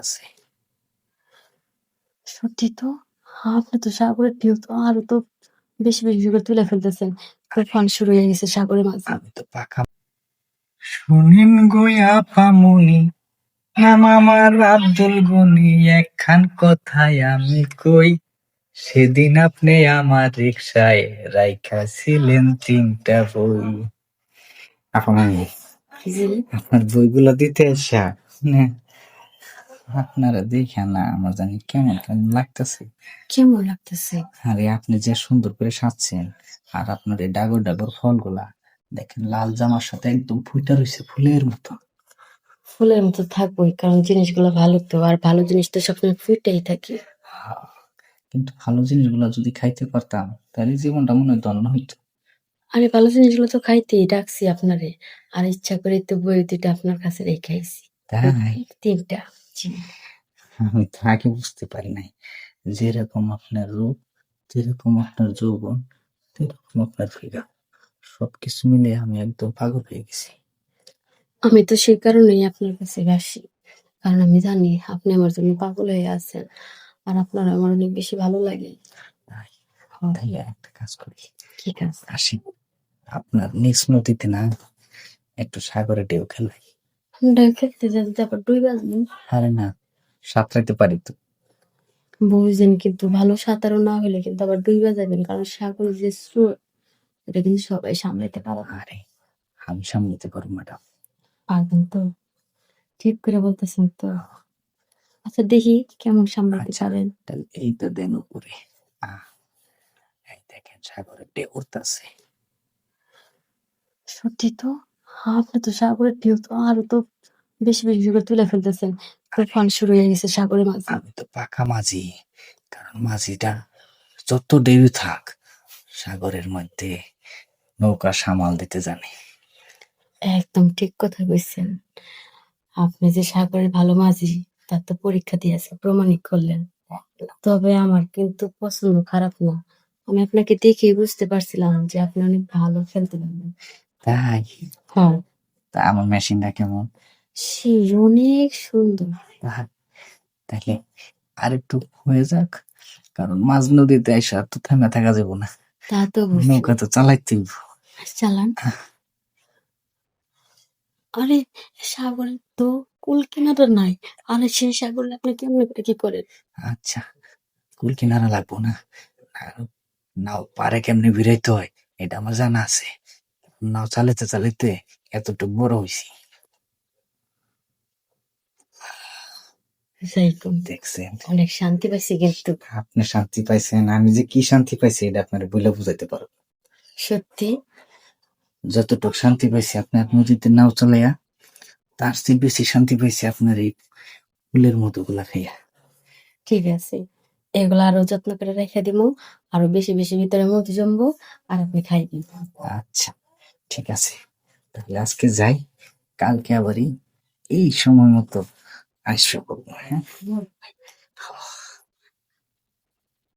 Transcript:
আছে। সত্যি তো। আপনি তো সাগরের ঢেউ তো আরো তো বেশি, বেশি করে তুলে ফেলতেছেন। তুফান শুরু হয়ে গেছে সাগরের মাঝে। আমি তো পাখা শুনিন গয়া পামুনি নাম আমার আব্দুল গনি একখান কথায় আমি কই সেদিন আপনি আমার রিক্সায় রাইখাছিলেন 3টা বই। জি। আপনার বইগুলো দিতে আসা না আপনারা দেখে না আমার জানি কেমন কেমন লাগতেছে। কেমন লাগতেছে? আরে আপনি যে সুন্দর করে সাজছেন আর আপনার এই ডাগর ডাগর ফলগুলা দেখেন লাল জামার সাথে একদম ফুটে রয়েছে ফুলের মতো। ফুলের মতো থাকবোই, কারণ জিনিসগুলো ভালো তো, আর ভালো জিনিস তো সবসময় ফুটেই থাকে। কিন্তু ভালো জিনিসগুলো যদি খাইতে পারতাম তাহলে জীবনটা মনে হয় ধন্য হইতো। আমি ভালো জিনিসগুলো তো খাইতেই ডাকছি আপনারে, আর ইচ্ছা করে তো বই দুইটা আপনার কাছে রেখে আইছি। তাই 3টা। জি। আমি তো আগে বুঝতে পারি নাই যেরকম আপনার রূপ, যেরকম আপনার যৌবন, সেরকম আপনার ফিগার, সবকিছু মিলে আমি একদম পাগল হয়ে গেছি। আমি তো সেই কারণেই আপনার কাছে আসি, কারণ আমি জানি আপনি আমার জন্য পাগল হয়ে আছেন, আর আপনার আমার অনেক বেশি ভালো লাগে। তাই হ্যাঁ। তাইলে একটা কাজ করি, ঠিক আছে। আসি আপনার নিজ নদীতে না একটু সাগরে ঢেউ খেলাই। খেলতে যেতে আবার 2 বাজবে। আরে না, সাঁতরাইতে পারি তো। বুঝছেন, কিন্তু ভালো সাঁতারু না হলে কিন্তু আবার 2 যাবেন, কারণ সাগর যে স্রোত, এটা কিন্তু সবাই সামলাইতে পারে না। আরে আমি সামলাতে পারবো ম্যাডাম। পারবেন তো? ঠিক করে বলতেছেন তো? আচ্ছা, দেখি কেমন সামলাতে আচ্ছা পারেন। তাহলে এই তো দেন উপরে, আহ এই দেখেন সাগরের ঢেউ উঠতেছে। সত্যি তো। আপনি তো সাগরের ঢেউ তো আরো তো বেশি, বেশি করে তুলে ফেলতেছেন। তুফান শুরু হয়ে গেছে সাগরের মাঝে। আমি তো পাকা মাঝি, কারণ মাঝিটা যত ঢেউ থাক সাগরের মধ্যে নৌকা সামাল দিতে জানে। একদম ঠিক কথা কইছেন। আপনি যে সাগরের ভালো মাঝি, তার তো পরীক্ষা দিয়েছে, প্রমাণিত করলেন। তবে আমার কিন্তু পছন্দ খারাপ না। আমি আপনাকে দেখেই বুঝতে পারছিলাম যে আপনি অনেক ভালো খেলতে পারবেন। তাই হ্যাঁ। তা আমার মেশিনটা কেমন? সে অনেক সুন্দর। তাহলে আর একটু হয়ে যাক, কারণ মাঝ নদীতে আইসা তো থেমে থাকা যাবো না, তা তো অবশ্যই। নৌকা তো চালাইতেই হইবো। চালান। আরে, সাগরে তো কুল কিনারা নাই। আরে সেই সাগরে আপনি কেমনে করে কি করেন? আচ্ছা কুল কিনারা লাগবো না, আর নাও পারে কেমনে ভিড়াইতে হয় এটা আমার জানা আছে। নাও চালাইতে চালাইতে এতটুকু বড় হইছি, যাইকুম। দেখছেন। অনেক শান্তি পাইছি কিন্তু। আপনি শান্তি পাইছেন, আমি যে কি শান্তি পাইছি এটা আপনার বলে বুঝাইতে পারো। সত্যি? যতটুকু শান্তি পাইছি আপনার নদীতে নাও চালাইয়া, তার চেয়ে বেশি শান্তি পাইছি আপনার এই ফুলের মতো গুলা খাইয়া। ঠিক আছে। এগুলা আরো যত্ন করে রেখে দিমু। আরো বেশি, বেশি ভিতরে মধু জমবো, আর আপনি খাইবেন। আচ্ছা ঠিক আছে, তাহলে আজকে যাই, কালকে আবার এই সময় মতো আসবো। হ্যাঁ